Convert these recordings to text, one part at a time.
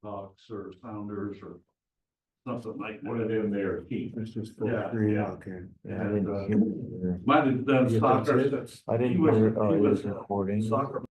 Hawks or Sounders or something like One of that. them there, Keith. It's just Yeah, three, yeah. okay. Yeah, I And, didn't hear. Might have done Yeah, that's soccer it. since. I didn't he was- hear. Oh, he it was was a recording. Soccer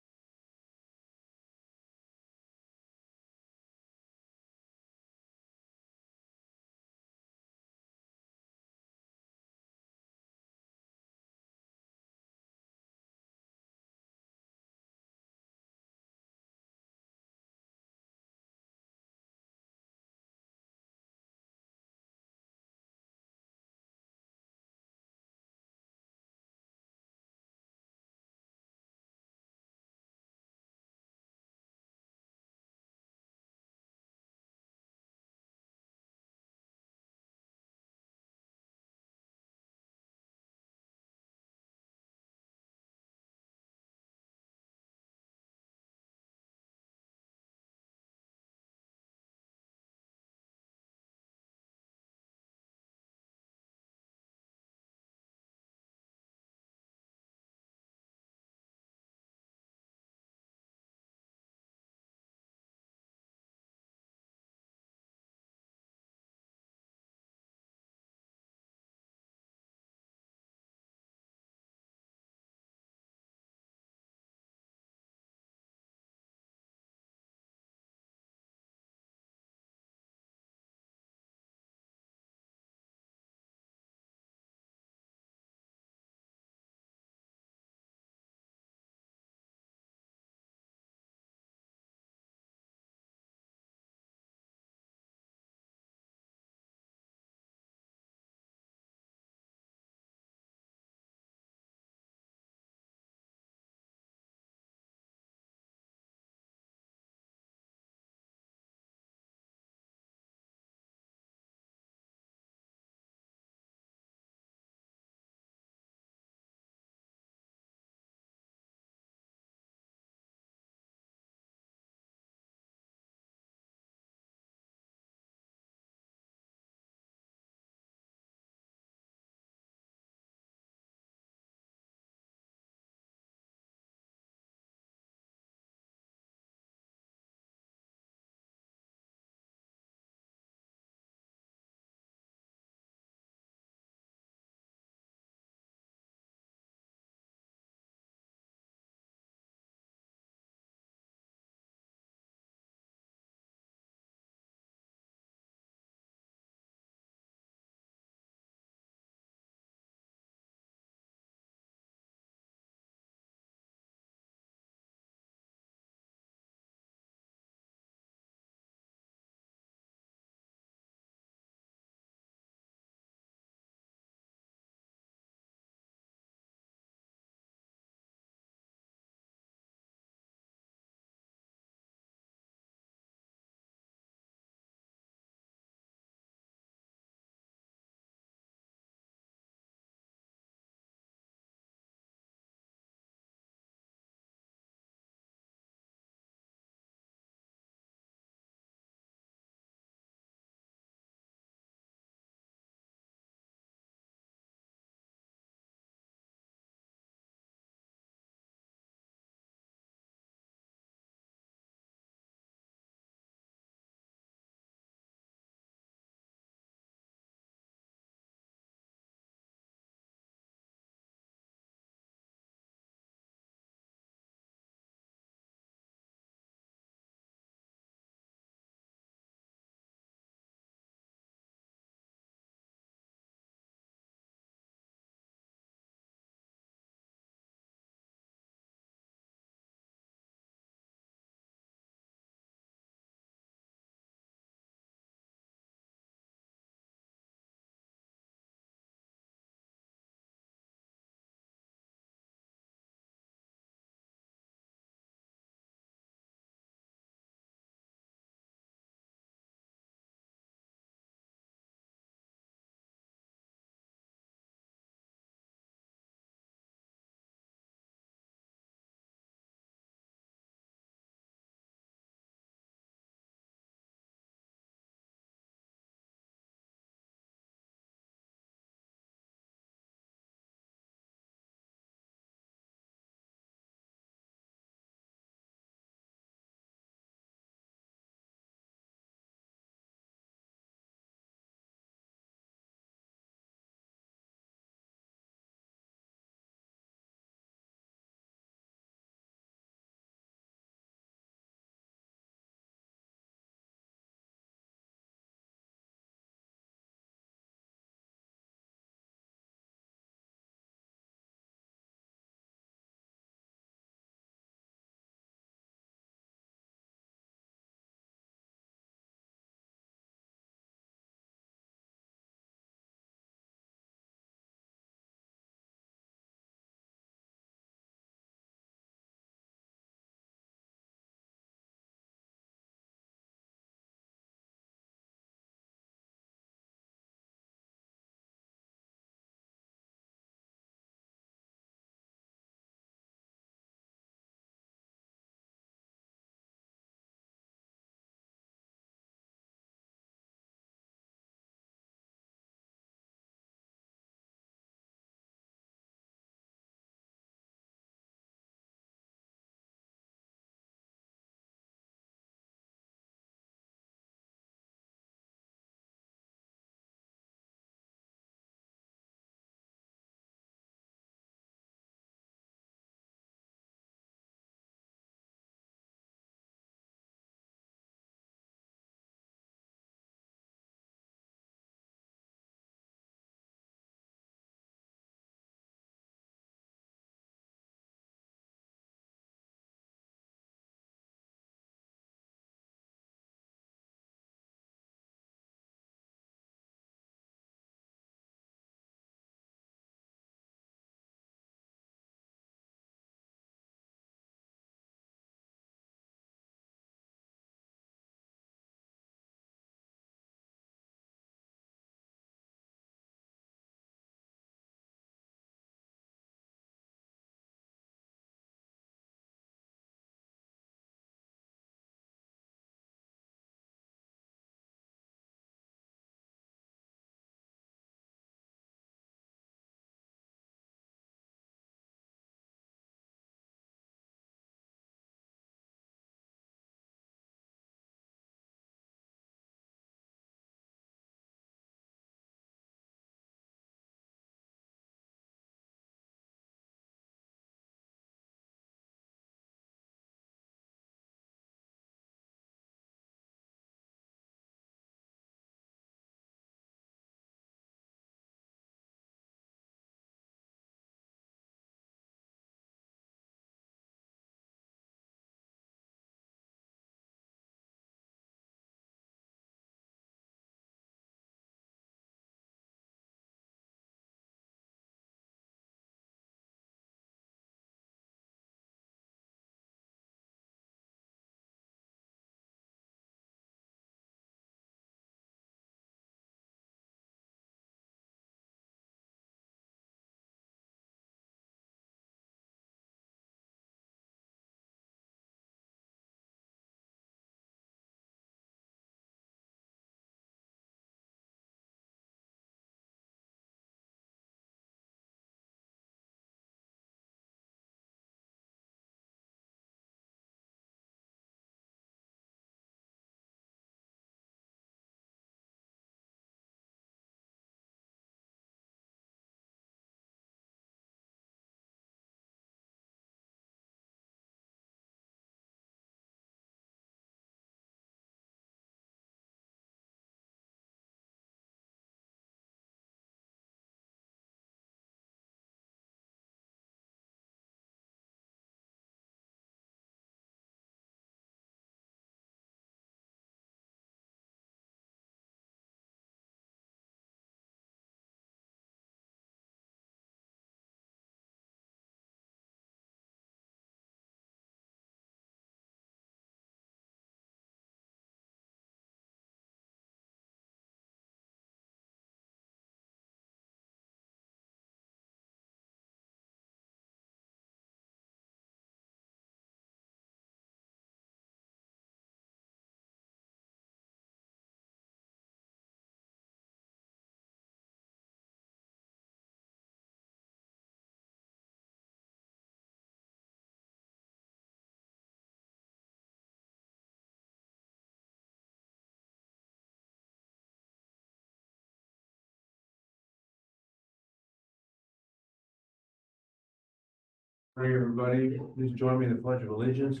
Morning, everybody. Please join me in the Pledge of Allegiance.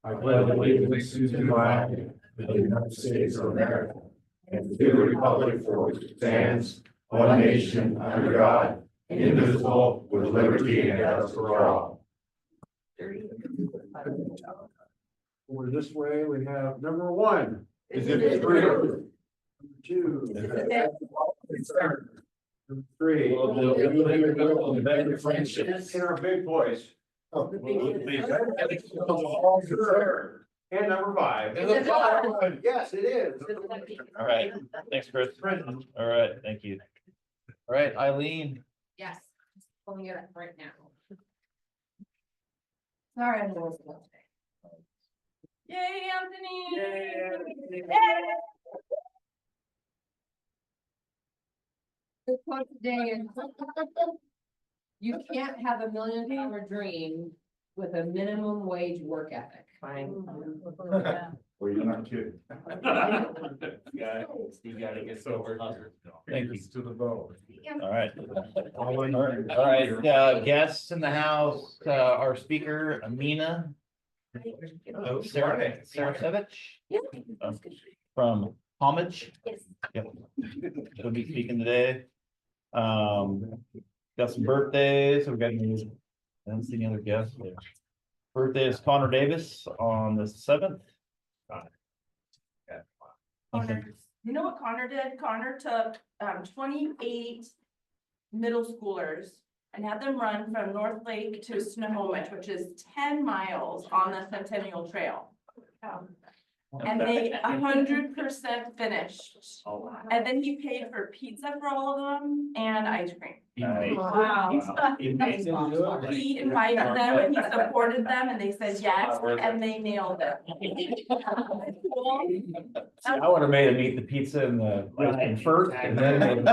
I pledge allegiance to the flag of the United States of America and to the republic for which it stands, one nation under God, indivisible, with liberty and justice for all. Over this way, we have number one. Is it true? Number two. Number three. In our big voice. And number five. Yes, it is. All right, thanks, Chris. All right, thank you. All right, Eileen, Yes, just pulling it up right now. Sorry, I'm going to. Yay, Anthony! Yay! The quote today is, you can't have $1 million dream with a minimum wage work ethic. Fine. Well, you're not kidding. You gotta get sober. thank you. To the vote. All right. All right, guests in the house, our speaker, Amina. Sarah Savage. From Homage. Yes. Yep. She'll be speaking today. Got some birthdays, we've got any, I haven't seen any other guests. Birthday is Connor Davis on the 7th. You know what Connor did? Connor took 28 middle schoolers and had them run from North Lake to Snohomish, which is 10 miles on the Centennial Trail. And they 100% finished. And then he paid for pizza for all of them and ice cream. Wow. He invited them and he supported them and they said yes, and they nailed it. Cool. I would have made him eat the pizza and the ice cream first and then.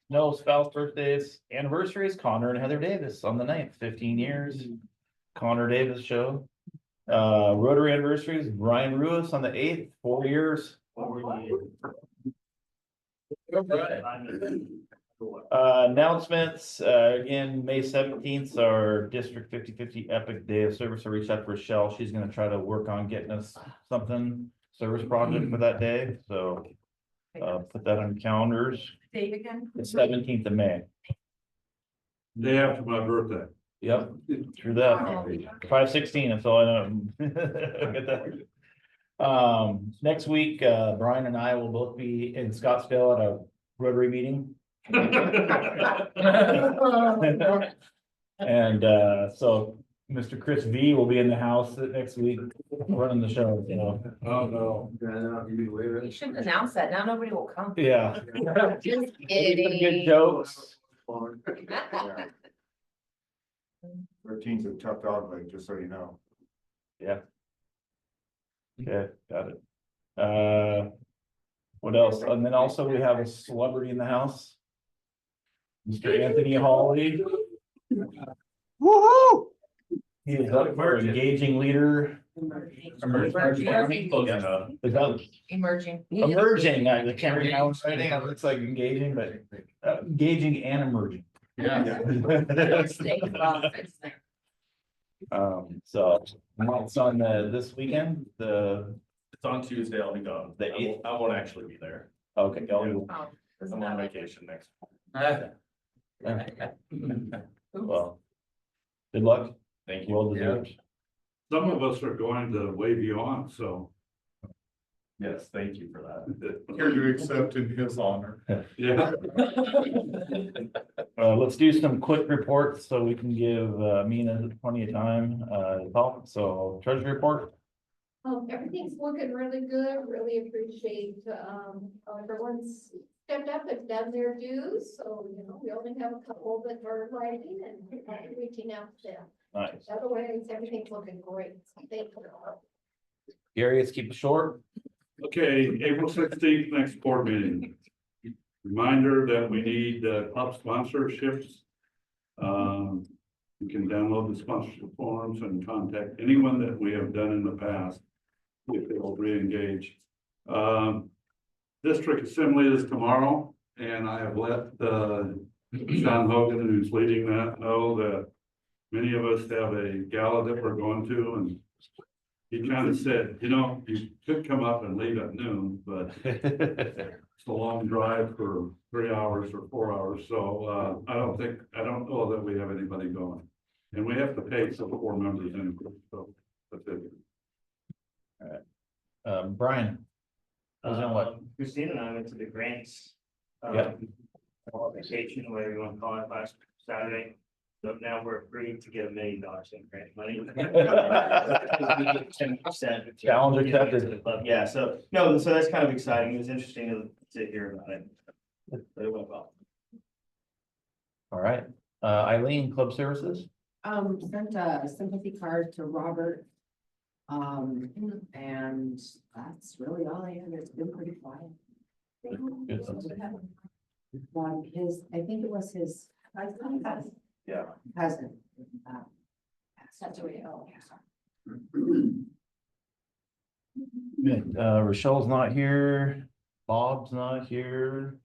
No spouse birthdays, anniversaries, Connor and Heather Davis on the 9th, 15 years. Connor Davis show. Rotary anniversaries, Brian Ruiz on the 8th, 4 years. Announcements, again, May 17th, our District 50/50 Epic Day of Service. I reached out to Rochelle. She's gonna try to work on getting us something, service project for that day, so. Put that on calendars, Date again? the 17th of May. Day after my birthday. Yep, true that. 5/16, that's all I know. Get that. Next week, Brian and I will both be in Scottsdale at a Rotary meeting. And so Mr. Chris V will be in the house next week running the show, you know. Oh, no. You shouldn't announce that, now nobody will come. Yeah. Just Some good kidding. jokes. 13's a tough dog leg, just so you know. Yeah. Okay, got it. What else? And then also we have a celebrity in the house. Mr. Anthony Hawley. Woo-hoo! He is up for engaging leader. Is that Emerging. emerging? I can't read how it's writing. It looks like engaging, but engaging and emerging. So it's on this weekend, It's on Tuesday, I'll be gone. The 8th? I won't actually be there. okay. I'm on vacation next. Well, good luck. Thank you. Well deserved. Some of us are going to wave you on, so. Yes, thank you for that. Here to accept in his honor. Yeah. Let's do some quick reports so we can give Mina plenty of time to talk. So treasury report. Everything's looking really good, really appreciate, everyone's stepped up and done their dues, so, we only have a couple that are writing and reaching out to them. Nice. Otherwise, everything's looking great, so thank you. Gary, let's keep it short. Okay, April 16th, next board meeting. Reminder that we need club sponsorships. You can download the sponsorship forms and contact anyone that we have done in the past if they will re-engage. District assembly is tomorrow. And I have let, Sean Hogan, who's leading that, know that many of us have a gala that we're going to, and he kind of said, you know, you could come up and leave at noon, but it's a long drive for 3 hours or 4 hours, so, I don't know that we have anybody going. And we have to pay some 4 members in, so, that's it. Brian. Who's in what? Christina and I went to the grants. Yep. Vacation, whatever you want to call it, last Saturday. So now we're free to get $1 million in grant money. 10%. Challenge accepted. Yeah, so, no, so that's kind of exciting. It was interesting to hear about it. But it went well. All right, Eileen, Club Services? Sent a sympathy card to Robert. And that's really all I have. It's been pretty quiet. Good stuff. I think it was his Yeah. cousin. That's the way, oh. Rochelle's not here, Bob's not here.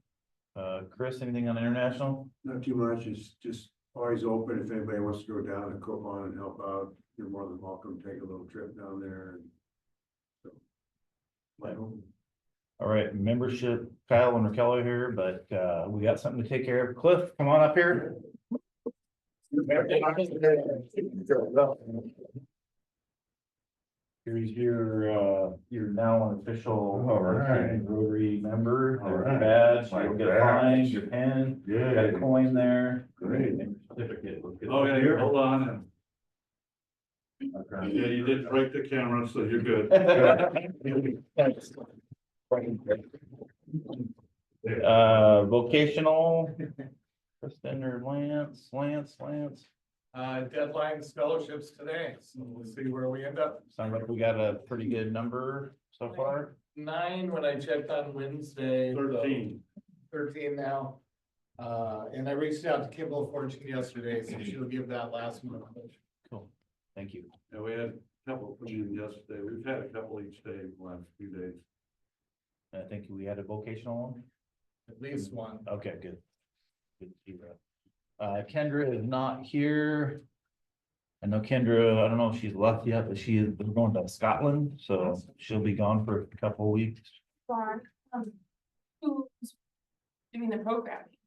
Chris, anything on international? Not too much, it's just always open, if anybody wants to go down to Copan and help out, you're more than welcome, to take a little trip down there and. So. My home. All right, membership, Kyle and Raquel are here, but we got something to take care of. Cliff, come on up here. Here's you're now an official Rotary member. There's your badge, you'll get a fine, your pen, got a coin there. Great. Certificate. Oh, yeah, here, hold on. Yeah, you did break the camera, so you're good. Vocational. Kristen or Lance. Deadline scholarships today, so we'll see where we end up. Sounds like we got a pretty good number so far. 9 when I checked on Wednesday. 13. 13 now. And I reached out to Kimball Fortune yesterday, so she'll give that last one. Cool. Thank you. Yeah, we had a couple put in yesterday. We've had a couple each day the last few days. I think we had a vocational one. At least one. Okay, good. Good to see that. Kendra is not here. I know Kendra, I don't know if she's left yet, but she is going to Scotland, so she'll be gone for a couple of weeks. Who's doing the programming?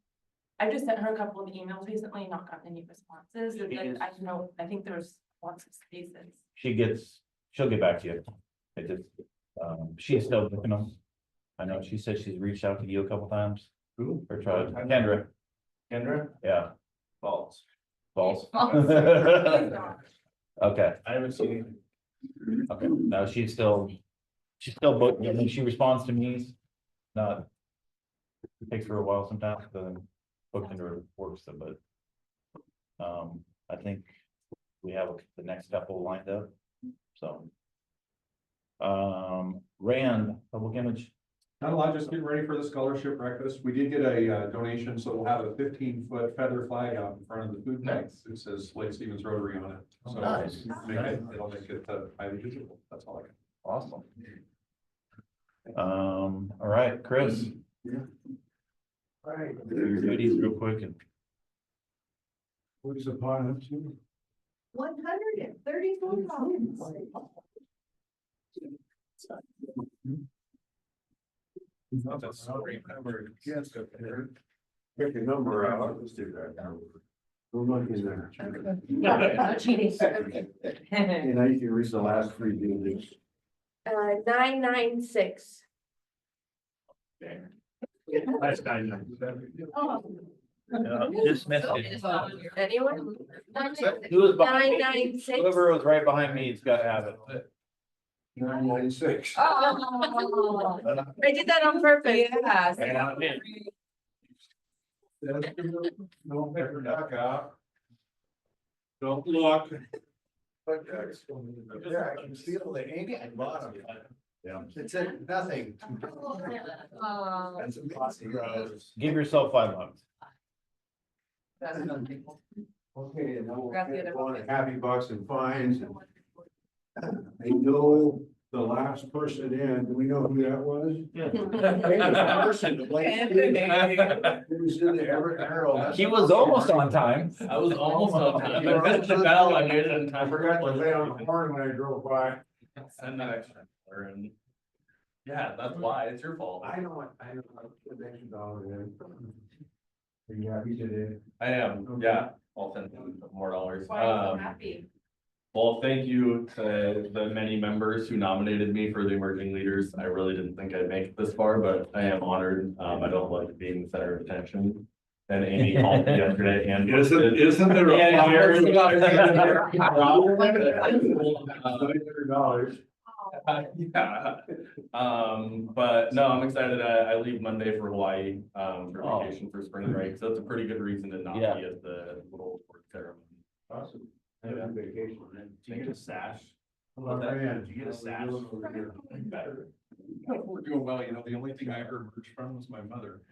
I just sent her a couple of emails recently, not gotten any responses, and then I know, I think there's lots of spaces. She'll get back to you. It just, she's still looking them. I know she said she's reached out to you a couple times. Who? Or tried, Kendra, Kendra? yeah, False. false. Okay, I haven't seen it. okay, no, she's still booked, I mean, she responds to me, not. It takes her a while sometimes, then booked into her work, so, but. I think we have the next couple lined up, so. Rand, public image. Not a lot, just getting ready for the scholarship breakfast. We did get a donation, so we'll have a 15-foot feather flag out in front of the food bank. It says Lake Stevens Rotary on it. So Nice. it'll make it highly visible. That's all I can. Awesome. All right, Chris. Right. Do your duties real quick and. What's upon us too? 134 pounds. Pick a number out, let's do that. We're looking there. And now you can read the last 3 digits. 996. Last time. Just missed it. Anyone? Who was behind me? 996. Whoever was right behind me has got to have it. 996. Oh, I did that on purpose. Yes. No paper duck out. Don't look. Yeah, I can feel the ink at the bottom. Yeah. It said nothing. Oh. That's a Give yourself $5. Okay, and now we'll Grab the get other on one. to Happy Bucks and Fines. I know the last person in, do we know who that was? Yeah. Hey, the person, the Blake who was in the Everett Herald. He was almost on time. I was almost on time. You were I missed the almost bell, I on made it time. in time. I forgot to lay on the horn when I drove by. Send that extra. And yeah, that's why, it's your fault. I know, the next dollar in. Yeah, he did it. I am, yeah, I'll send him more dollars. Why I'm so happy. Well, thank you to the many members who nominated me for the emerging leaders. I really didn't think I'd make it this far, but I am honored. I don't like being the center of attention. And Amy called me yesterday and. Isn't there a Yeah, flyer? $200. Yeah, but no, I'm excited. I leave Monday for Hawaii, for vacation for spring break, so that's a pretty good reason to not be Yeah. at the little award ceremony. Awesome. Have a vacation, man. Did you get a sash? Hello, man. Did you get a sash? Better. We're doing well, you know, the only thing I heard Bruce from was my mother.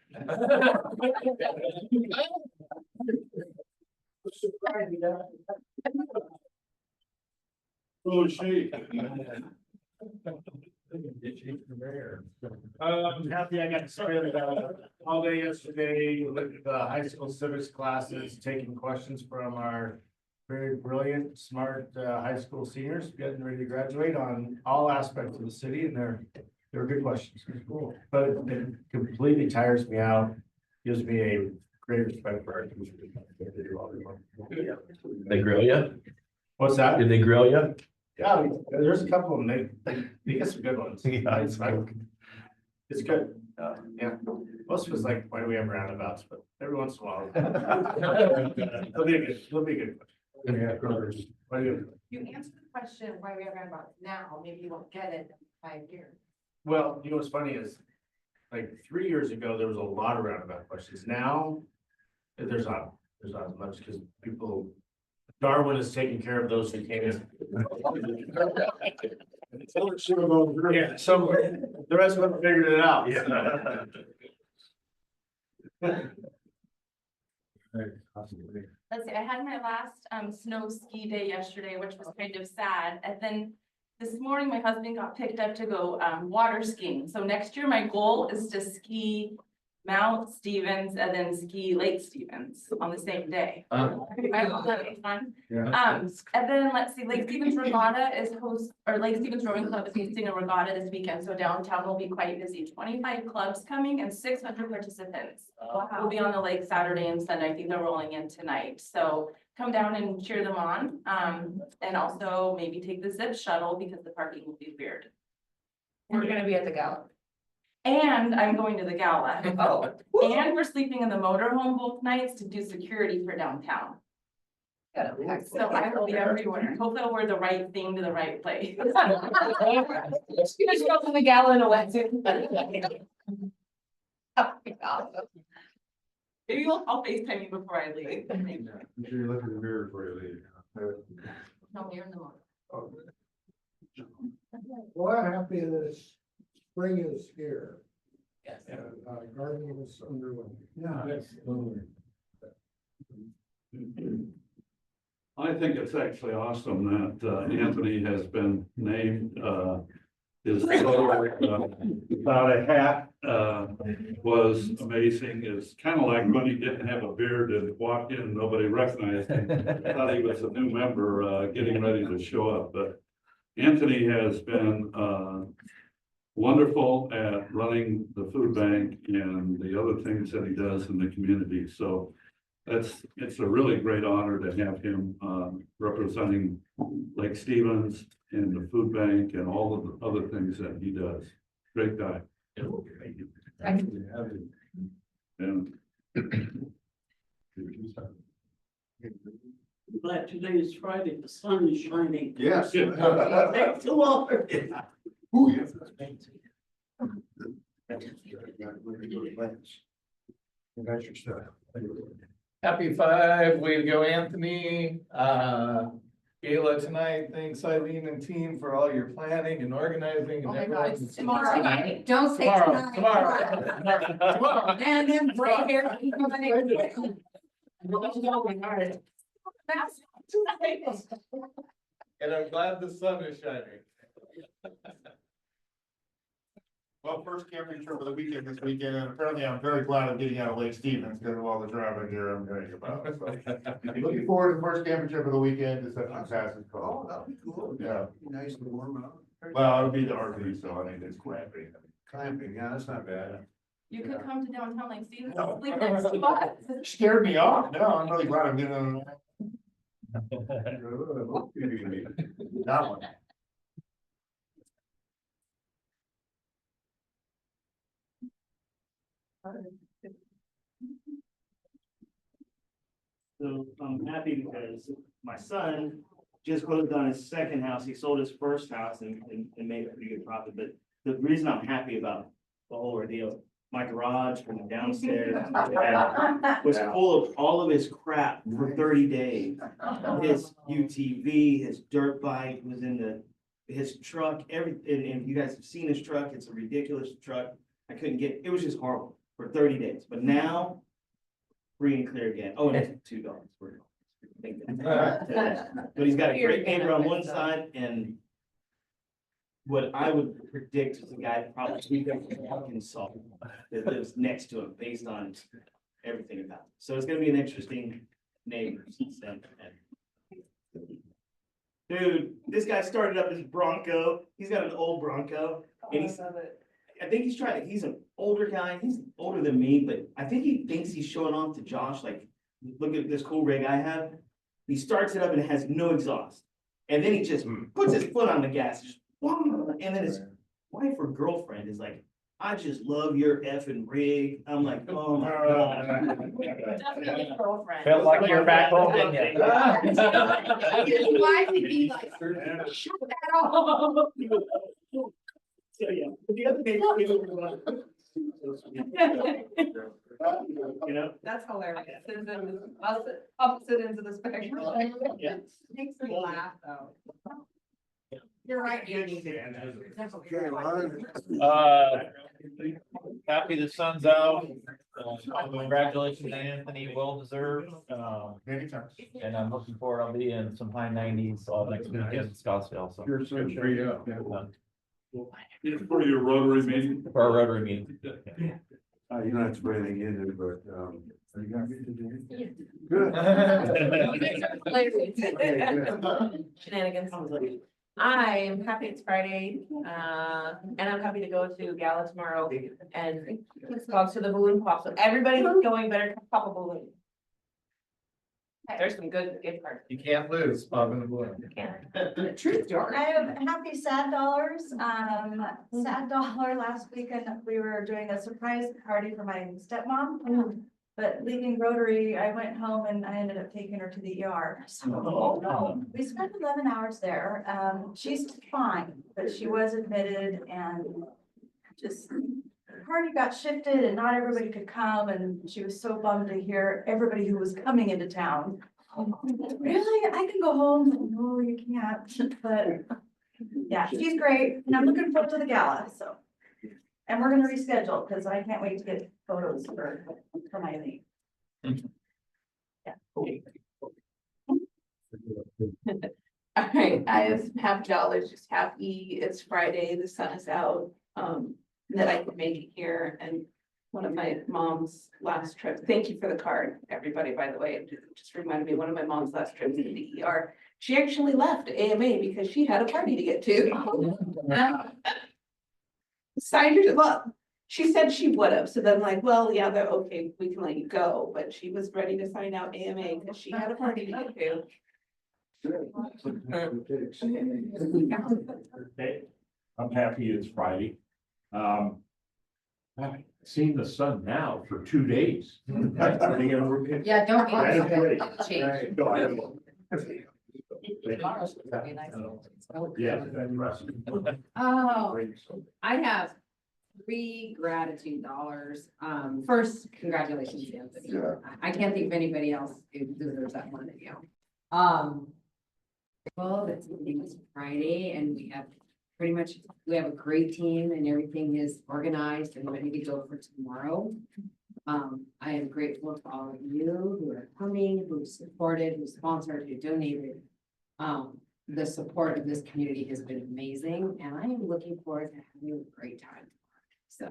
Oh, she. I'm happy I got to spend all day yesterday with the high school civics classes, taking questions from our very brilliant, smart, high school seniors getting ready to graduate on all aspects of the city, and they were good questions. But it completely tires me out, gives me a great respect for our community. They grill you? What's that? Did they grill you? Yeah, there's a couple of them, they get some good ones. Yeah, It's good, yeah, most of it's like, why do we have roundabouts, but every once in a while. It'll be good. Yeah, brothers. What do you? You answered the question, why we have roundabouts now, maybe you won't get it in 5 years. Well, you know what's funny is, like, 3 years ago, there was a lot of roundabout questions, now. There's not as much, because people, Darwin is taking care of those who can't. Yeah, some, the rest of them figured it out. Let's see, I had my last snow ski day yesterday, which was kind of sad, and then this morning my husband got picked up to go water skiing. So next year, my goal is to ski Mount Stevens and then ski Lake Stevens on the same day. I hope that'll be fun. Yeah. And then let's see, Lake Stevens Regatta Lake Stevens Rowing Club is hosting a regatta this weekend, so downtown will be quite busy. 25 clubs coming and 600 participants. We'll be on the lake Saturday and Sunday. I think they're rolling in tonight, so come down and cheer them on. And also maybe take the zip shuttle because the parking will be weird. We're gonna be at the gala. And I'm going to the gala. Oh. And we're sleeping in the motorhome both nights to do security for downtown. So I will be everywhere. Hope that we're the right thing to the right place. You're gonna show up in the gala in a wetsuit. Maybe I'll FaceTime you before I leave. Make sure you look in the mirror before you leave. No, you're in the motor. Well, I'm happy that spring is here. Yes. Gardening is underway. Yeah. I think it's actually awesome that Anthony has been named, his photo, without a hat, was amazing. It's kind of like when he didn't have a beard and walked in and nobody recognized him. I thought he was a new member, getting ready to show up, but Anthony has been, wonderful at running the food bank and the other things that he does in the community. So it's a really great honor to have him representing Lake Stevens and the food bank and all of the other things that he does. Great guy. And Glad today is Friday, the sun is shining. Yes. Thanks to all of you. Ooh, yes. That's your stuff. Happy 5, way to go, Anthony. Gala tonight, thanks Eileen and team for all your planning and organizing. Oh And my God, everything. it's tomorrow night. Don't say tonight. Tomorrow. And then right here. And I'm glad the sun is shining. Well, first camping trip of the weekend this weekend, and apparently I'm very glad I'm getting out of Lake Stevens because of all the traffic here I'm hearing about. So, looking forward to the first camping trip of the weekend. It's a fantastic call. that'd be cool. Yeah. Nice and warm out. Well, it'll be the RV, so I mean, it's clamping. Clamping, yeah, that's not bad. You could come to downtown Lake Stevens, No. sleep next to us. Scared me off. No, I'm really glad I'm getting on that one. So I'm happy because my son just closed on his second house. He sold his first house and made a pretty good profit. But the reason I'm happy about the whole ordeal, my garage from downstairs was full of all of his crap for 30 days. His UTV, his dirt bike was in his truck, and you guys have seen his truck. It's a ridiculous truck. I couldn't it was just horrible for 30 days. But now, free and clear again. Oh, and it's $2. But he's got a great neighbor on one side and what I would predict is a guy probably from Arkansas that lives next to him based on everything about it. So it's gonna be an interesting neighbor. Dude, this guy started up his Bronco. He's got an old Bronco and I think he's an older guy. He's older than me, but I think he thinks he's showing off to Josh, like, look at this cool rig I have. He starts it up and it has no exhaust. And then he just puts his foot on the gas, just, and then his wife or girlfriend is like, I just love your effing rig. I'm like, oh my God. Definitely a girlfriend. Felt like you're back home, didn't you? Why would he like, shut that off? So, yeah, the other day, you know, That's hilarious. It's in opposite ends of the spectrum. yeah. Makes me laugh though. You're right, Andy. Happy the sun's out. Congratulations to Anthony, well deserved. Anytime. And I'm looking forward, I'll be in some high 90s all next weekend in Scottsdale, so. You're so straight up. It's for your Rotary meeting. For our Rotary meeting. You don't have to put anything in it, but, are you happy today? Good. Shenanigans. I am happy it's Friday, and I'm happy to go to Gala tomorrow and sponsor the balloon pop. So everybody who's going better pop a balloon. There's some good gift cards. You can't lose, Bob in the balloon. True story. I have happy sad dollars. Sad dollar last weekend, we were doing a surprise party for my stepmom. But leaving Rotary, I went home and I ended up taking her to the ER. So we spent 11 hours there. She's fine, but she was admitted and just the party got shifted and not everybody could come. And she was so bummed to hear everybody who was coming into town. Really? I can go home? No, you can't. But yeah, she's great. And I'm looking forward to the gala, so. And we're gonna reschedule because I can't wait to get photos for my league. Yeah. All right, I have $50, just happy it's Friday, the sun is out, that I could make it here and one of my mom's last trips. Thank you for the card, everybody, by the way. It just reminded me of one of my mom's last trips to the ER. She actually left AMA because she had a party to get to. Signed her up. She said she would have, so then like, well, yeah, they're okay, we can let you go, but she was ready to sign out AMA because she had a party to get to. I'm happy it's Friday. I've seen the sun now for 2 days. Yeah, don't. Change. Yeah. Oh, I have 3 gratitude dollars. First, congratulations, Anthony. I can't think of anybody else who deserves that more than you. Well, it's Friday and we have we have a great team and everything is organized and ready to go for tomorrow. I am grateful to all of you who are coming, who supported, who sponsored, who donated. the support of this community has been amazing, and I am looking forward to having a great time. So.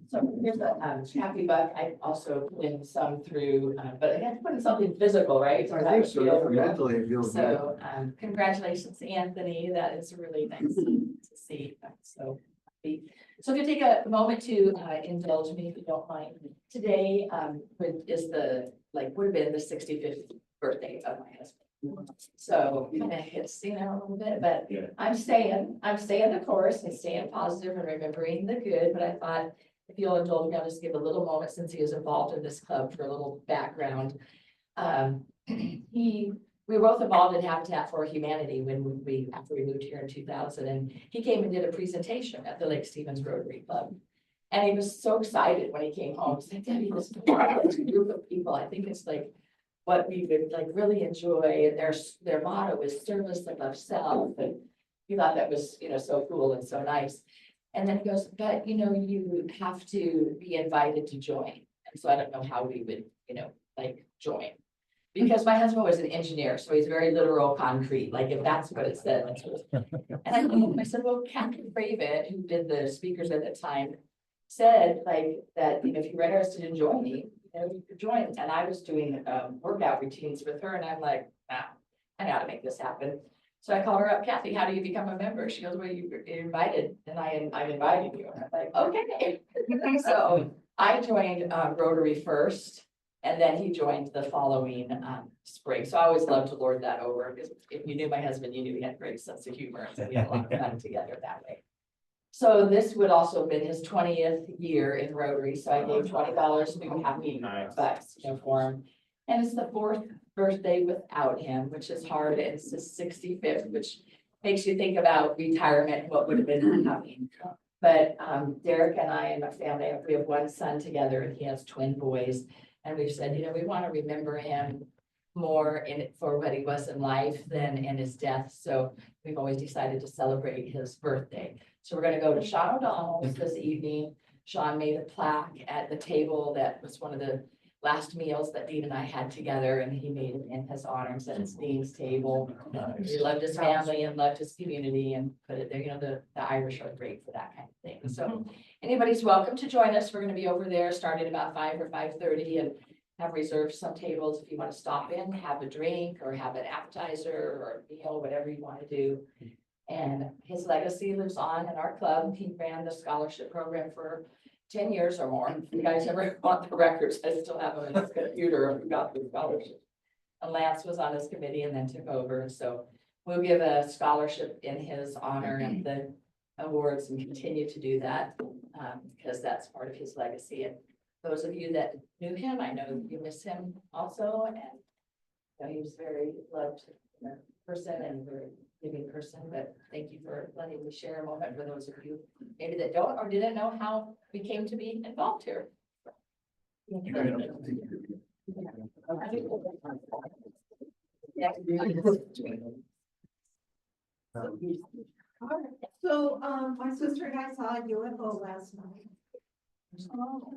So here's a happy buck. I also put in some through, but I have to put in something physical, right? I think so, Feel real. mentally it feels good. So, congratulations, Anthony. That is really nice to see. So happy. So if you take a moment to indulge me, if you don't mind. Today is would have been the 65th birthday of my husband. So kind of hits, a little bit, but I'm staying the course and staying positive and remembering the good. But I thought if you'll indulge me, I'll just give a little moment since he was involved in this club for a little background. We were both involved in Habitat for Humanity after we moved here in 2000, and he came and did a presentation at the Lake Stevens Rotary Club. And he was so excited when he came home. He's like, Debbie, this group of people, I think it's like what we would really enjoy, and their motto is service above self, and he thought that was, so cool and so nice. And then he goes, but you have to be invited to join. And so I don't know how we would, join. Because my husband was an engineer, so he's very literal, concrete, like if that's what it said, that's what it said. And I said, well, Captain Craven, who did the speakers at the time, said that, if you were interested in joining, you could join. And I was doing workout routines with her, and I'm like, nah, I gotta make this happen. So I called her up, Kathy, how do you become a member? She goes, well, you're invited, and I'm inviting you. And I'm like, okay. So I joined Rotary first, and then he joined the following spring. So I always loved to lord that over, because if you knew my husband, you knew he had a great sense of humor. So we had a lot of fun together that way. So this would also have been his 20th year in Rotary. So I gave $20 new happy bucks for him. And it's the 4th birthday without him, which is hard. It's his 65th, which makes you think about retirement, what would have been happening. But Derek and I and my family, we have one son together, and he has twin boys. And we've said, we want to remember him more for what he was in life than in his death. So we've always decided to celebrate his birthday. So we're going to go to Sean O'Donnell's this evening. Sean made a plaque at the table that was one of the last meals that Dean and I had together, and he made it in his honor and said it's Dean's table. He loved his family and loved his community and put it there. The Irish are great for that kind of thing. So anybody's welcome to join us. We're going to be over there starting about 5 or 5:30 and have reserved some tables if you want to stop in, have a drink or have an appetizer or a meal, whatever you want to do. And his legacy lives on in our club. He ran the scholarship program for 10 years or more. If you guys ever want the records, I still have them in his computer if we got the scholarship. And Lance was on his committee and then took over. And so we'll give a scholarship in his honor and the awards and continue to do that because that's part of his legacy. And those of you that knew him, I know you miss him also. And he was very loved person and very giving person, but thank you for letting me share a moment for those of you maybe that don't or didn't know how we came to be involved here. So, my sister and I saw a UFO last night.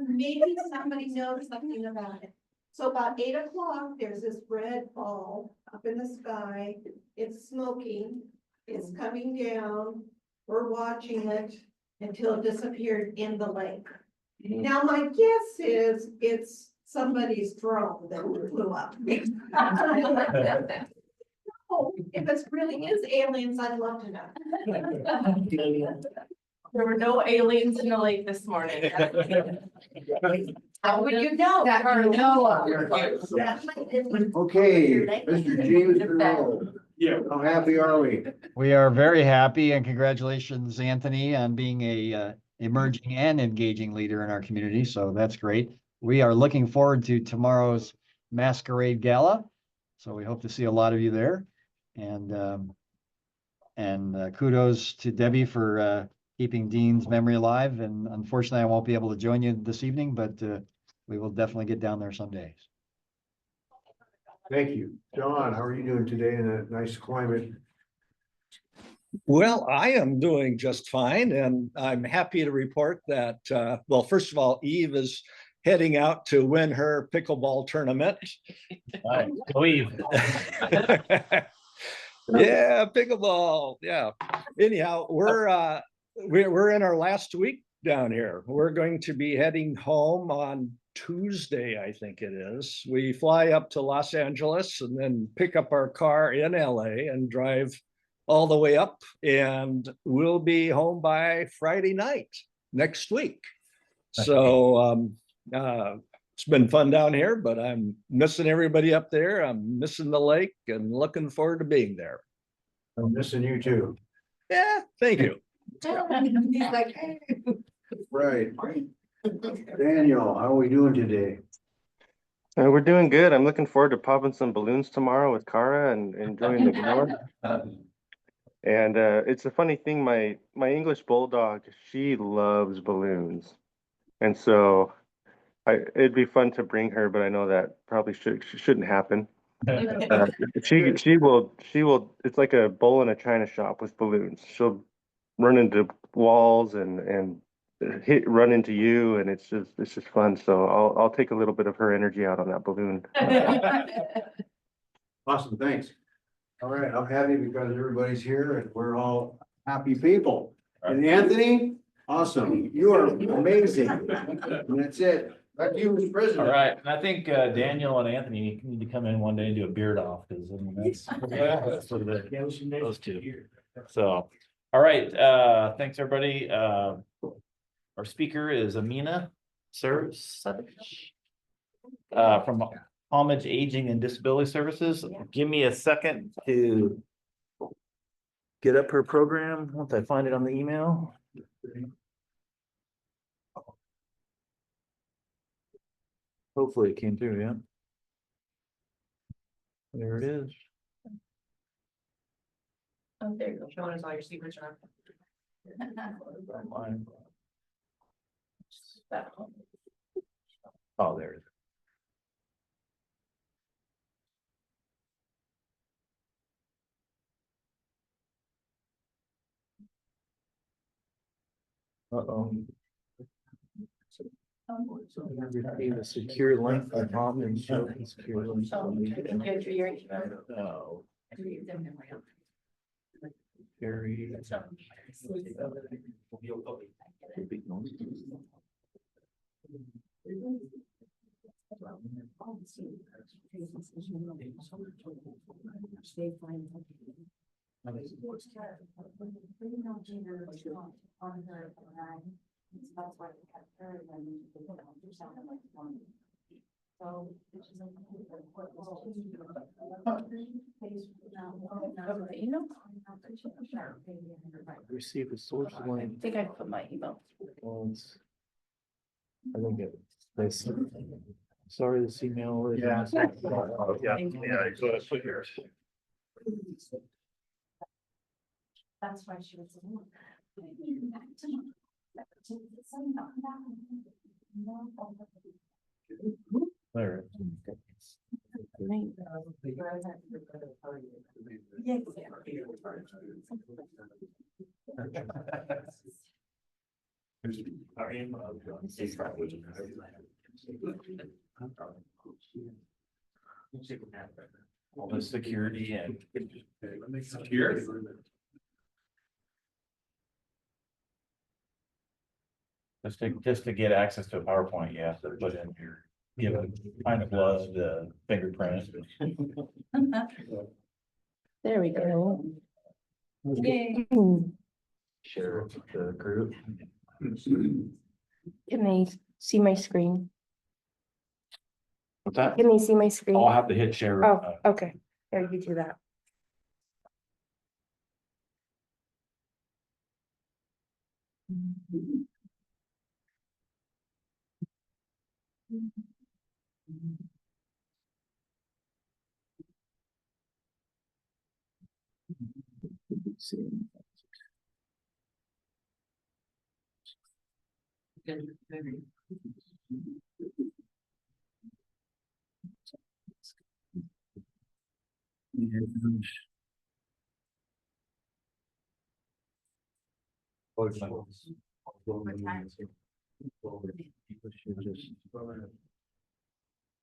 Maybe somebody knows something about it. So about 8 o'clock, there's this red ball up in the sky. It's smoking. It's coming down. We're watching it until it disappeared in the lake. Now, my guess is it's somebody's drone that flew up. Oh, if it really is aliens, I'd love to know. There were no aliens in the lake this morning. How would you know? That you know of. Okay, Mr. James Monroe. Yeah. How happy are we? We are very happy and congratulations, Anthony, on being a emerging and engaging leader in our community. So that's great. We are looking forward to tomorrow's masquerade gala. So we hope to see a lot of you there. And kudos to Debbie for keeping Dean's memory alive. And unfortunately, I won't be able to join you this evening, but we will definitely get down there someday. Thank you. John, how are you doing today in a nice climate? Well, I am doing just fine, and I'm happy to report that, well, first of all, Eve is heading out to win her pickleball tournament. Yeah, pickleball, yeah. Anyhow, we're in our last week down here. We're going to be heading home on Tuesday, I think it is. We fly up to Los Angeles and then pick up our car in LA and drive all the way up, and we'll be home by Friday night next week. So it's been fun down here, but I'm missing everybody up there. I'm missing the lake and looking forward to being there. I'm missing you too. Yeah, thank you. He's like, hey. Right. Daniel, how are we doing today? We're doing good. I'm looking forward to popping some balloons tomorrow with Cara and enjoying the gala. And it's a funny thing, my English bulldog, she loves balloons. And so it'd be fun to bring her, but I know that probably shouldn't happen. She will, it's like a bull in a china shop with balloons. She'll run into walls and run into you, and it's just fun. So I'll take a little bit of her energy out on that balloon. Awesome, thanks. All right, I'm happy because everybody's here and we're all happy people. And Anthony, awesome, you are amazing. And that's it. Back to you, Mr. President. All right, and I think Daniel and Anthony need to come in one day and do a beard off, because I mean, that's for those two. So, all right, thanks, everybody. Our speaker is Amina Sursavage from Homage Aging and Disability Services. Give me a second to get up her program once I find it on the email. Hopefully it came through, yeah. There it is. Oh, there you go. Showing us all your secrets are. Oh, there it is. Uh-oh. Receive a secure link from Tom and show the secure link. Oh. Very. Receive a source link. I think I put my email. I think it's sorry, this email is. Yeah. So I put yours. That's why she was. There. All the security and. Security. Just to get access to a PowerPoint, you have to put in your, give a kind of blood, fingerprint. There we go. Yay. Share it with the group. Can they see my screen? What's that? Can they see my screen? I'll have to hit share. Oh, okay. There, you do that.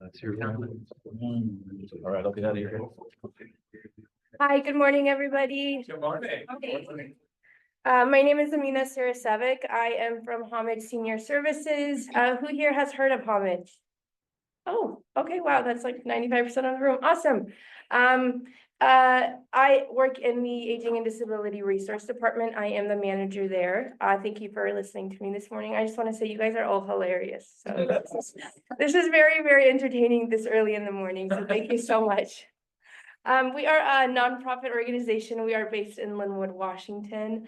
That's your time. All right, I'll get out of here. Hi, good morning, everybody. Good morning. My name is Amina Sarasevic. I am from Homage Senior Services. Who here has heard of Homage? Oh, okay, wow, that's like 95% of the room. Awesome. I work in the Aging and Disability Resource Department. I am the manager there. Thank you for listening to me this morning. I just want to say you guys are all hilarious. So this is very, very entertaining this early in the morning. So thank you so much. We are a nonprofit organization. We are based in Linwood, Washington.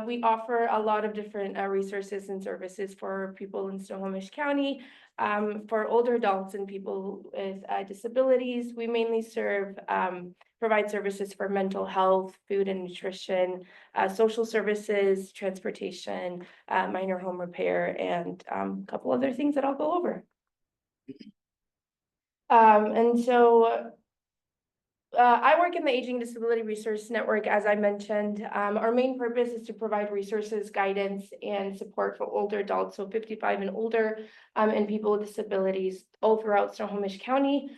We offer a lot of different resources and services for people in Snohomish County. For older adults and people with disabilities, we mainly provide services for mental health, food and nutrition, social services, transportation, minor home repair, and a couple other things that I'll go over. I work in the Aging Disability Resource Network, as I mentioned. Our main purpose is to provide resources, guidance, and support for older adults, so 55 and older, and people with disabilities all throughout Snohomish County.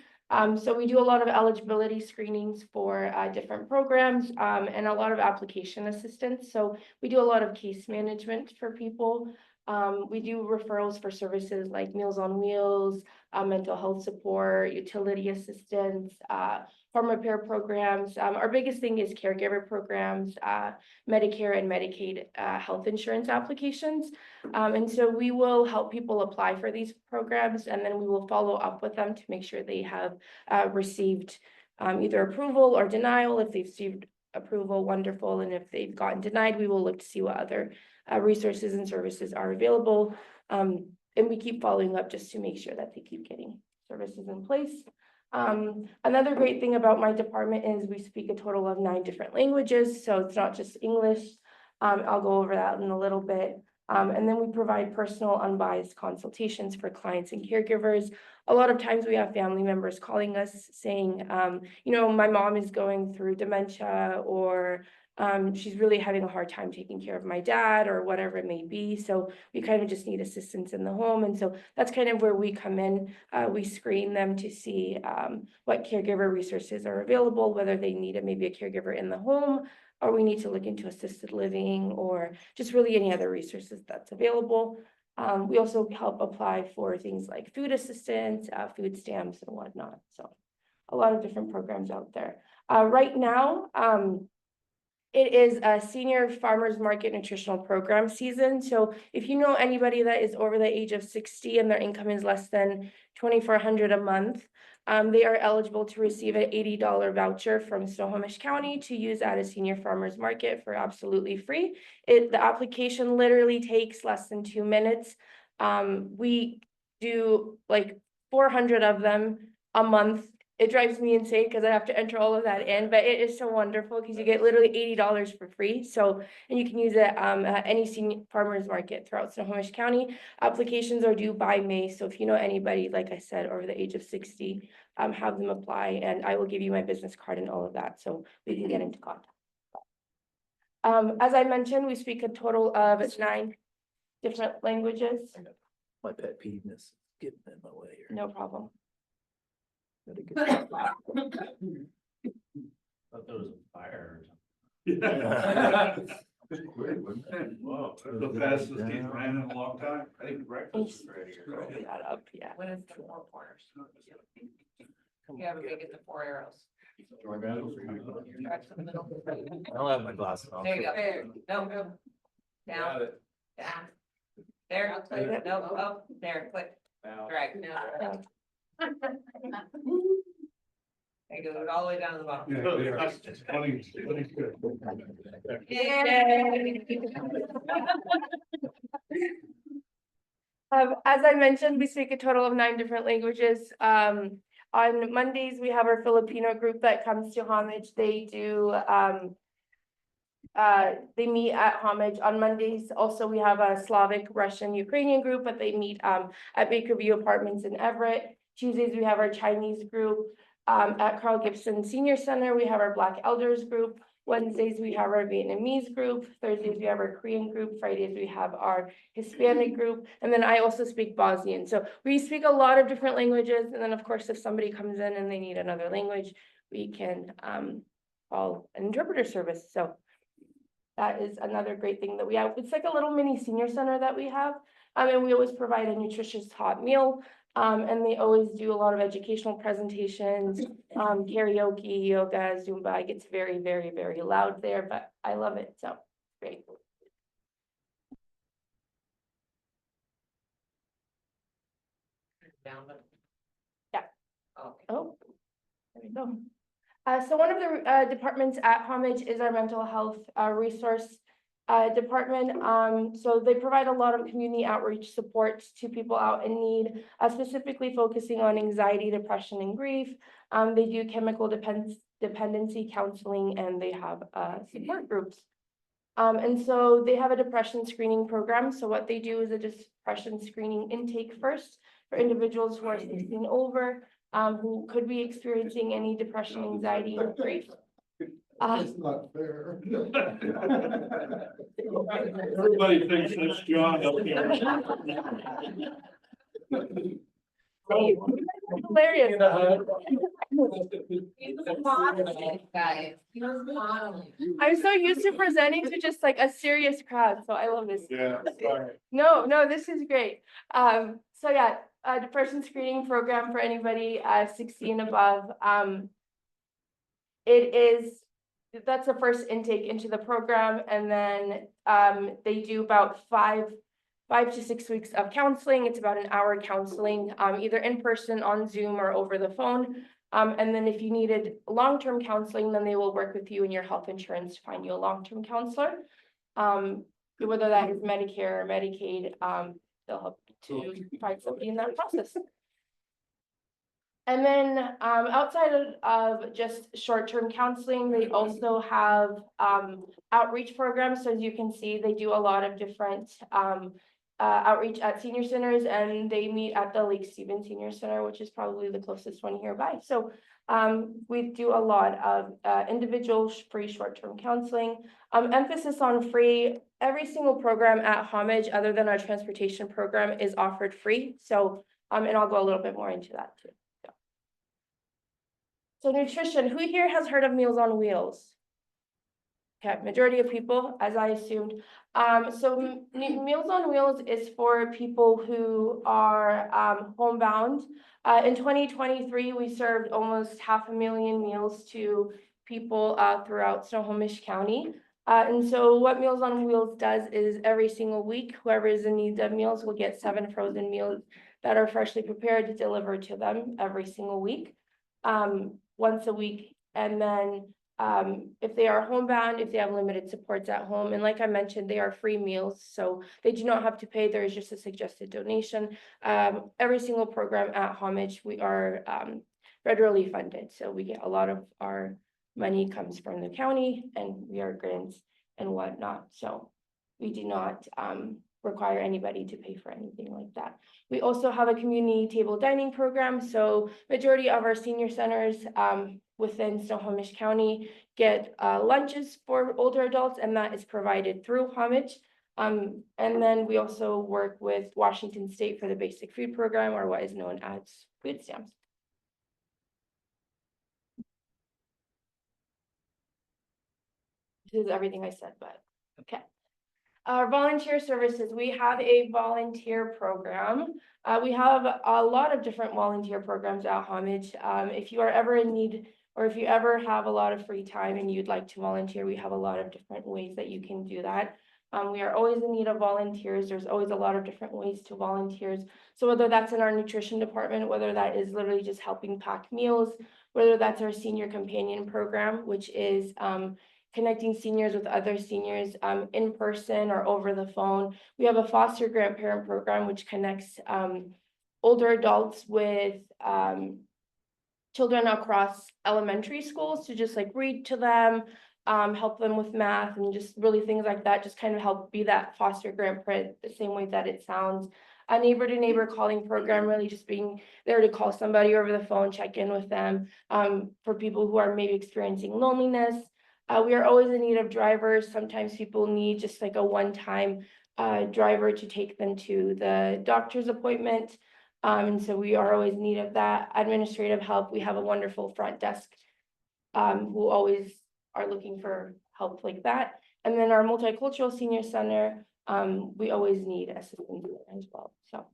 So we do a lot of eligibility screenings for different programs and a lot of application assistance. So we do a lot of case management for people. We do referrals for services like Meals on Wheels, mental health support, utility assistance, home repair programs. Our biggest thing is caregiver programs, Medicare and Medicaid health insurance applications. And so we will help people apply for these programs, and then we will follow up with them to make sure they have received either approval or denial. If they've received approval, wonderful. And if they've gotten denied, we will look to see what other resources and services are available. And we keep following up just to make sure that they keep getting services in place. Another great thing about my department is we speak a total of 9 different languages, so it's not just English. I'll go over that in a little bit. And then we provide personal, unbiased consultations for clients and caregivers. A lot of times we have family members calling us saying, you know, my mom is going through dementia, or she's really having a hard time taking care of my dad, or whatever it may be. So we kind of just need assistance in the home. And so that's kind of where we come in. We screen them to see what caregiver resources are available, whether they need maybe a caregiver in the home, or we need to look into assisted living, or just really any other resources that's available. We also help apply for things like food assistance, food stamps, and whatnot. So a lot of different programs out there. Right now, it is a senior farmers market nutritional program season. So if you know anybody that is over the age of 60 and their income is less than $2,400 a month, they are eligible to receive an $80 voucher from Snohomish County to use at a senior farmers market for absolutely free. The application literally takes less than 2 minutes. We do like 400 of them a month. It drives me insane because I have to enter all of that in, but it is so wonderful because you get literally $80 for free. So, and you can use it at any senior farmers market throughout Snohomish County. Applications are due by May. So if you know anybody, like I said, over the age of 60, have them apply, and I will give you my business card and all of that so we can get into contact. As I mentioned, we speak a total of 9 different languages. My pet peeve is getting in my way here. No problem. Thought there was a fire. Whoa, that's the fastest he's ran in a long time. I think breakfast is ready. That up, yeah. When it's 4 corners. You have a big at the 4 arrows. I don't have my glasses on. There you go. There. No, no. Down. Down. There, I'll click. No, up, there, click. Drag. There you go, all the way down to the bottom. As I mentioned, we speak a total of 9 different languages. On Mondays, we have our Filipino group that comes to Homage. They do, they meet at Homage on Mondays. Also, we have a Slavic, Russian, Ukrainian group, but they meet at Baker View Apartments in Everett. Tuesdays, we have our Chinese group. At Carl Gibson Senior Center, we have our Black Elders group. Wednesdays, we have our Vietnamese group. Thursdays, we have our Korean group. Fridays, we have our Hispanic group. And then I also speak Bosnian. So we speak a lot of different languages. And then, of course, if somebody comes in and they need another language, we can call an interpreter service. So that is another great thing that we have. It's like a little mini senior center that we have. And we always provide a nutritious hot meal. And they always do a lot of educational presentations, karaoke, yoga, Zumba. It gets very, very, very loud there, but I love it. So great. Yeah. Oh, there we go. So one of the departments at Homage is our mental health resource department. So they provide a lot of community outreach support to people out in need, specifically focusing on anxiety, depression, and grief. They do chemical dependency counseling, and they have support groups. And so they have a depression screening program. So what they do is a depression screening intake first for individuals who are 16 over, who could be experiencing any depression, anxiety, or grief. It's not fair. Everybody thinks that's John up here. Hilarious. I'm so used to presenting to just like a serious crowd, so I love this. Yeah, sorry. No, this is great. So yeah, a depression screening program for anybody 16 above. That's the first intake into the program, and then they do about five to 6 weeks of counseling. It's about an hour counseling, either in person, on Zoom, or over the phone. And then if you needed long-term counseling, then they will work with you and your health insurance to find you a long-term counselor. Whether that is Medicare or Medicaid, they'll help to find somebody in that process. And then outside of just short-term counseling, they also have outreach programs. So as you can see, they do a lot of different outreach at senior centers, and they meet at the Lake Stevens Senior Center, which is probably the closest one nearby. So we do a lot of individual free short-term counseling, emphasis on free. Every single program at Homage, other than our transportation program, is offered free. So, and I'll go a little bit more into that too. So nutrition, who here has heard of Meals on Wheels? Okay, majority of people, as I assumed. So Meals on Wheels is for people who are homebound. In 2023, we served almost 500,000 meals to people throughout Snohomish County. And so what Meals on Wheels does is every single week, whoever is in need of meals will get 7 frozen meals that are freshly prepared delivered to them every single week. Once a week. And then if they are homebound, if they have limited supports at home, and like I mentioned, they are free meals, so they do not have to pay. There is just a suggested donation. Every single program at Homage, we are federally funded, so we get a lot of our money comes from the county, and we are grants and whatnot, so we do not require anybody to pay for anything like that. We also have a community table dining program. So majority of our senior centers within Snohomish County get lunches for older adults, and that is provided through Homage. And then we also work with Washington State for the basic food program, or what is known as food stamps. This is everything I said, but okay. Our volunteer services, we have a volunteer program. We have a lot of different volunteer programs at Homage. If you are ever in need, or if you ever have a lot of free time and you'd like to volunteer, we have a lot of different ways that you can do that. We are always in need of volunteers. There's always a lot of different ways to volunteers. So whether that's in our nutrition department, whether that is literally just helping pack meals, whether that's our senior companion program, which is connecting seniors with other seniors in person or over the phone. We have a foster grandparent program, which connects older adults with children across elementary schools to just like read to them, help them with math, and just really things like that, just kind of help be that foster grandparent the same way that it sounds. A neighbor to neighbor calling program, really just being there to call somebody over the phone, check in with them, for people who are maybe experiencing loneliness. We are always in need of drivers. Sometimes people need just like a one-time driver to take them to the doctor's appointment. And so we are always in need of that administrative help. We have a wonderful front desk who always are looking for help like that. And then our multicultural senior center, we always need assistance as well, so.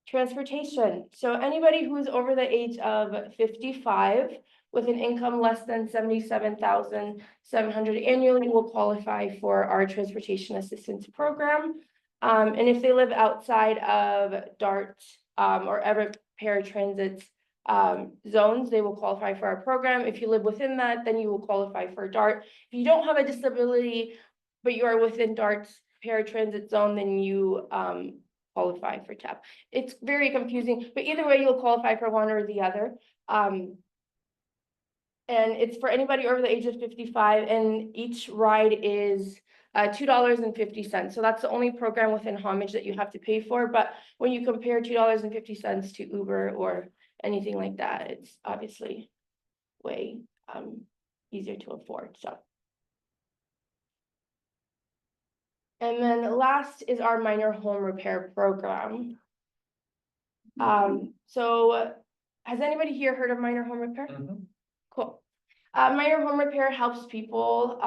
Transportation, so anybody who's over the age of 55 with an income less than 77,700 annually will qualify for our transportation assistance program. And if they live outside of DART or Everett paratransit zones, they will qualify for our program. If you live within that, then you will qualify for DART. If you don't have a disability, but you are within DART's paratransit zone, then you qualify for TAP. It's very confusing, but either way, you'll qualify for one or the other. And it's for anybody over the age of 55, and each ride is $2.50. So that's the only program within Homage that you have to pay for. But when you compare $2.50 to Uber or anything like that, it's obviously way easier to afford. So. And then last is our minor home repair program. So has anybody here heard of minor home repair? Cool. Minor home repair helps people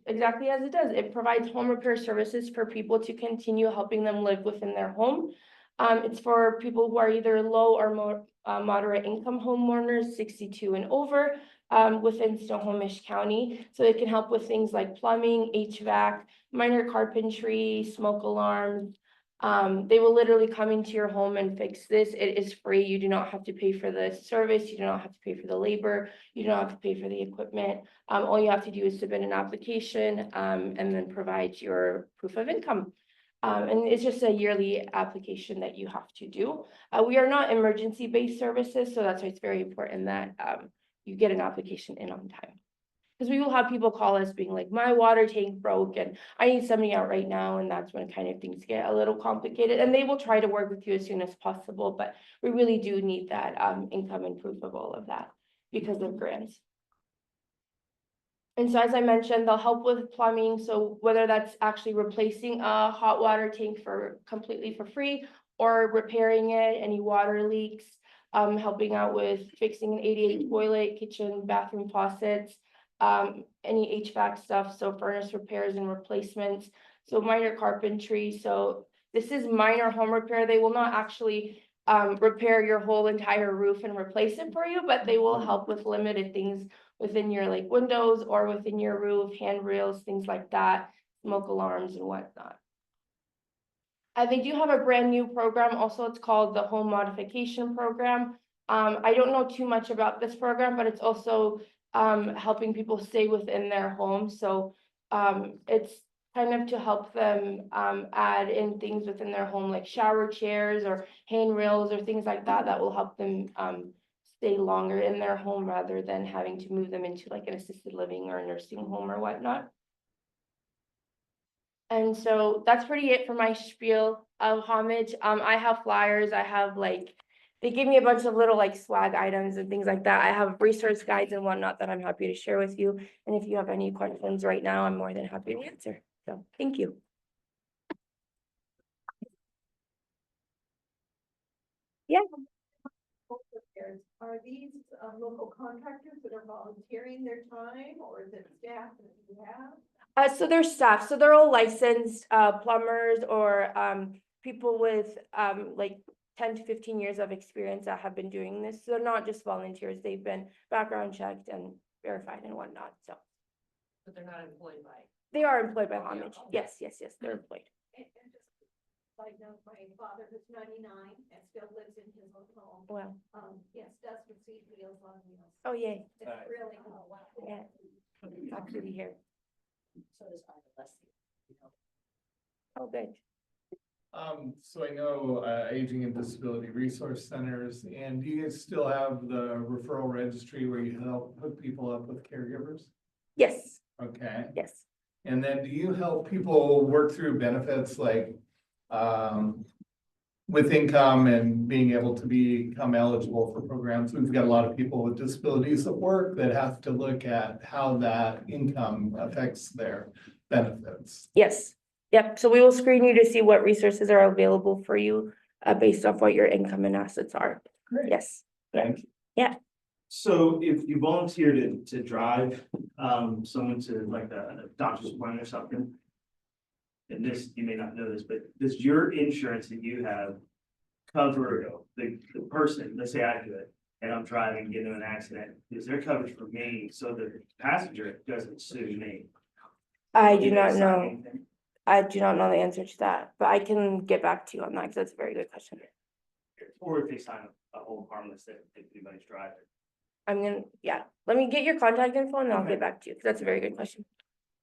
exactly as it does. It provides home repair services for people to continue helping them live within their home. It's for people who are either low or more moderate income homeowners, 62 and over, within Snohomish County. So it can help with things like plumbing, HVAC, minor carpentry, smoke alarms. They will literally come into your home and fix this. It is free. You do not have to pay for the service. You do not have to pay for the labor. You don't have to pay for the equipment. All you have to do is submit an application and then provide your proof of income. And it's just a yearly application that you have to do. We are not emergency-based services, so that's why it's very important that you get an application in on time. Because we will have people call us being like, my water tank broke and I need somebody out right now. And that's when kind of things get a little complicated, and they will try to work with you as soon as possible. But we really do need that income and proof of all of that because of grants. And so, as I mentioned, they'll help with plumbing. So whether that's actually replacing a hot water tank completely for free or repairing it, any water leaks, helping out with fixing an 88 toilet, kitchen, bathroom faucets, any HVAC stuff, so furnace repairs and replacements, so minor carpentry. So this is minor home repair. They will not actually repair your whole entire roof and replace it for you, but they will help with limited things within your like windows or within your roof, handrails, things like that, smoke alarms and whatnot. They do have a brand new program. Also, it's called the Home Modification Program. I don't know too much about this program, but it's also helping people stay within their home. So it's kind of to help them add in things within their home like shower chairs or handrails or things like that that will help them stay longer in their home rather than having to move them into like an assisted living or a nursing home or whatnot. And so that's pretty it for my spiel of Homage. I have flyers. I have like, they give me a bunch of little like swag items and things like that. I have resource guides and whatnot that I'm happy to share with you. And if you have any questions right now, I'm more than happy to answer. So thank you. Yeah. Are these local contractors that are volunteering their time, or is it staff that you have? So they're staff. So they're all licensed plumbers or people with like 10 to 15 years of experience that have been doing this. So they're not just volunteers. They've been background checked and verified and whatnot. So. But they're not employed by. They are employed by Homage. Yes, yes, yes, they're employed. I know my father who's 99 and still lives in his own home. Wow. Yes, does receive Meals on Wheels. Oh, yay. It's really cool. Yeah. Happy to be here. So does our Leslie. Oh, good. So I know Aging and Disability Resource Centers, and do you guys still have the referral registry where you help hook people up with caregivers? Yes. Okay. Yes. And then do you help people work through benefits like with income and being able to become eligible for programs. We've got a lot of people with disabilities at work that have to look at how that income affects their benefits. Yes, yep, so we will screen you to see what resources are available for you, based off what your income and assets are. Great. Yes, Thank you. yeah. So if you volunteer to drive, someone to like a doctor's appointment or something. And this, you may not know this, but does your insurance that you have cover the person, let's say I do it, and I'm driving, get in an accident, is there coverage for me so the passenger doesn't sue me? I do not know. I do not know the answer to that, but I can get back to you on that, because that's a very good question. Or if they sign a whole harmless that if anybody's driving. I'm gonna, yeah, let me get your contact info and I'll Okay. get back to you, because that's a very good question.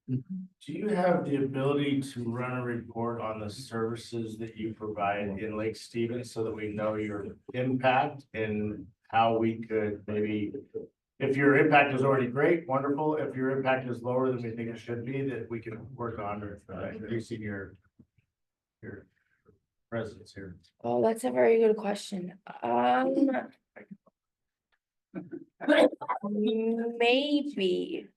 Do you have the ability to run a report on the services that you provide in Lake Stevens so that we know your impact and how we could maybe, if your impact is already great, wonderful. If your impact is lower than we think it should be, that we can work on increasing your presence here. Oh, that's a very good question. Maybe,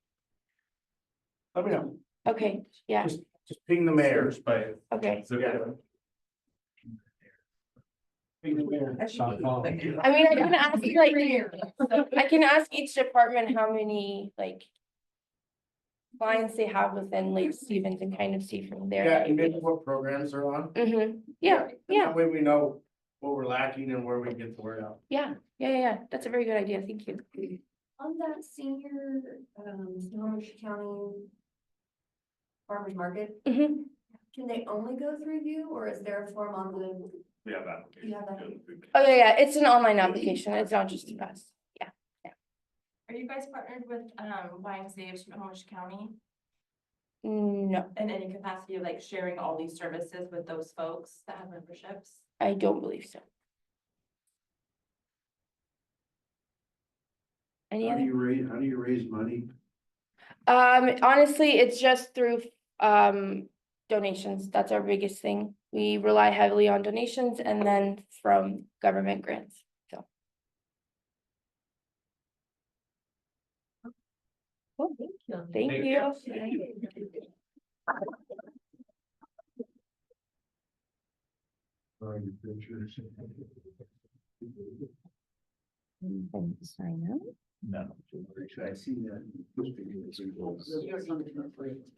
Let me know. okay, yeah, Just ping the mayors by. okay. So, yeah. Ping the mayor. I mean, I can ask, like, I can ask each department how many, like, clients they have within Lake Stevens and kind of see from there. Yeah, and maybe what programs are on. Yeah, yeah, That way we know what we're lacking and where we can get the word out. yeah, that's a very good idea, thank you. On that senior, Snohomish County farmers market, Mhm. can they only go through you, or is there a form on the? We have that. You have that. Oh, yeah, it's an online application, it's not just us, yeah. Are you guys partnered with, YMCA of Snohomish County No, in any capacity of like sharing all these services with those folks that have memberships? I don't believe so. Any How do other? you raise money? Honestly, it's just through, donations, that's our biggest thing. We rely heavily on donations and then from government grants, so. Oh, thank you. Thank you. Sign up. No. I see that.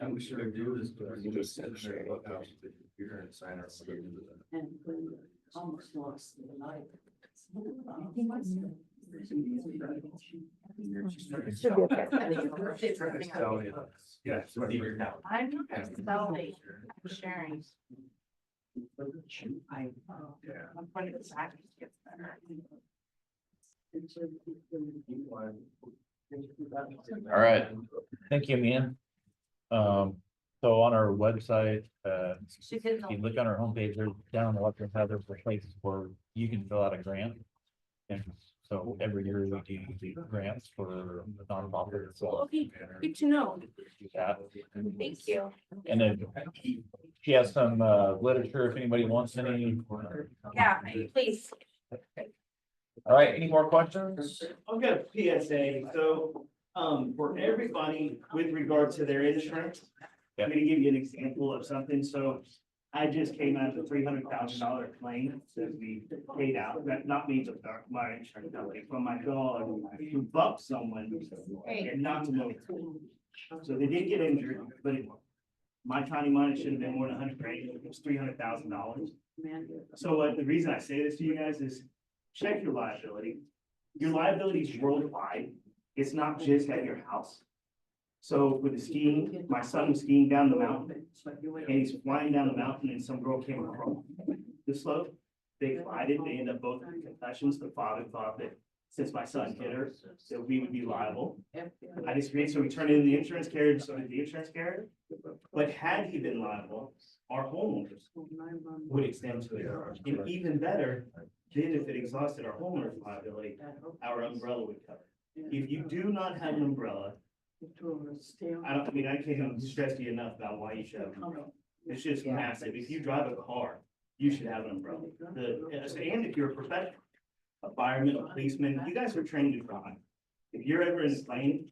I'm sure I do this, but you just said share out the computer and sign our. Almost lost the light. Should be okay. Yeah. I'm not selling, I'm sharing. I'm putting it back, it gets better. All right, thank you, Mia. So on our website, She did. you look on our homepage, there's down on the left hand side, there's places where you can fill out a grant. And so every year we do grants for the nonprofit. So Okay, good to know. do that. Thank you. And then she has some literature if anybody wants any. Yeah, please. All right, any more questions? I've got a PSA, so, for everybody with regard to their insurance. I'm gonna give you an example of something, so I just came out of a $300,000 claim that we paid out, that not me, but my insurance company, from my dog who bumped someone and knocked him over. So they did get injured, but my tiny money should have been more than $100,000, it was $300,000. So the reason I say this to you guys is check your liability. Your liability is worldwide. It's not just at your house. So with the skiing, my son was skiing down the mountain and he's flying down the mountain and some girl came across the slope. They collided, they ended up both with concussions. The father thought that since my son hit her, that we would be liable. I disagreed, so we turned in the insurance carrier, so did the insurance carrier. But had he been liable, our homeowners would extend to it. And even better, then if it exhausted our homeowner's liability, our umbrella would cover. If you do not have an umbrella, I can't stress to you enough about why you should have an umbrella. It's just massive. If you drive a car you should have an umbrella. And if you're a professional, a fireman, a policeman, you guys are trained to drive. If you're ever in a plane,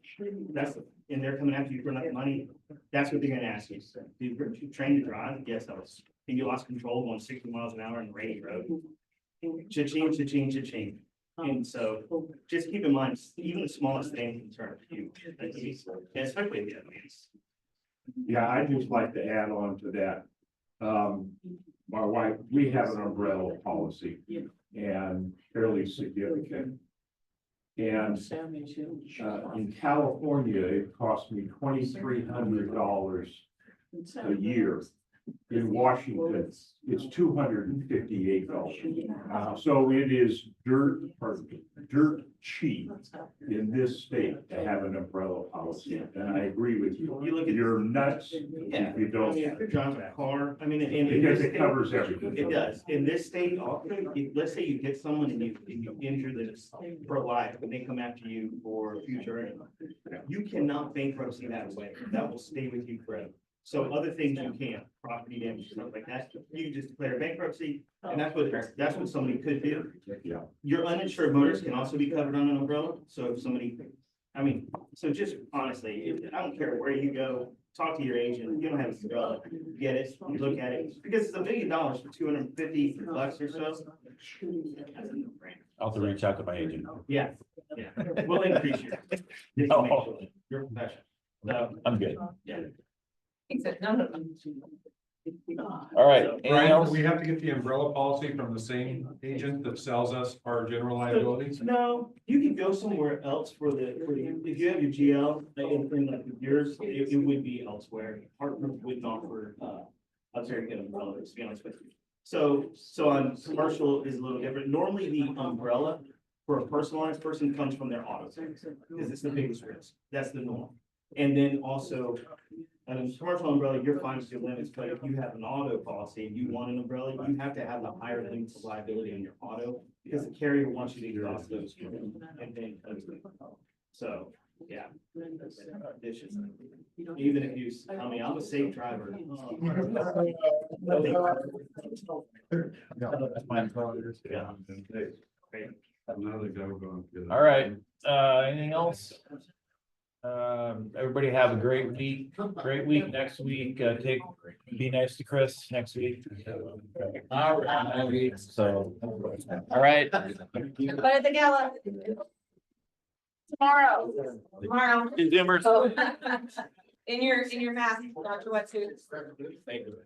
and they're coming after you for enough money, that's what they're gonna ask you. You trained to drive? Yes, I was. And you lost control going 60 miles an hour on the rainy road. Cha-ching, cha-ching, cha-ching. And so just keep in mind, even the smallest thing can turn you, especially in the advance. Yeah, I'd just like to add on to that. My wife, we have an umbrella policy and fairly significant. And in California, it cost me $2,300 a year. In Washington, it's $258. So it is dirt cheap in this state to have an umbrella policy. And I agree with you. You look at- You're nuts Yeah. if you don't. If you're driving a car, I mean, in Because this it state- covers everything. It does. In this state, also, let's say you hit someone and you injure them for life, and they come after you for future earnings. You cannot bankruptcy that away. That will stay with you forever. So other things you can't, property damage, stuff like that, you just declare bankruptcy, and that's what somebody could do. Yeah. Your uninsured motorist can also be covered on an umbrella, so if somebody, so just honestly, I don't care where you go, talk to your agent, you don't have an umbrella, get it, you look at it, because it's $1 million for $250 or so. That's a no-brainer. I'll have to reach out to my agent. Yeah, we'll increase your, just to make sure you're professional. So, I'm good. yeah. Except none of them. All right, So, anything Brian, else? we have to get the umbrella policy from the same agent that sells us our general liability. No, you can go somewhere else for if you have your GL, in like yours, it would be elsewhere. Hartford wouldn't offer, a very good umbrella, to be honest with you. So on commercial is a little different. Normally the umbrella for a personalized person comes from their auto, because it's the biggest risk. That's the norm. And then also, and in commercial umbrella, you're fine with your limits, but if you have an auto policy and you want an umbrella, you have to have the higher limits of liability on your auto, because the carrier wants you to exhaust those. And then, so, yeah. Dishes. Even if you, I'm a safe driver. Yeah. Another guy going. All right, anything else? Everybody have a great week next week. Be nice to Chris next week. All right. So, all right. But at the gala. Tomorrow. In Denver. Oh. In your mask, Dr. Wetsuit. Thank you.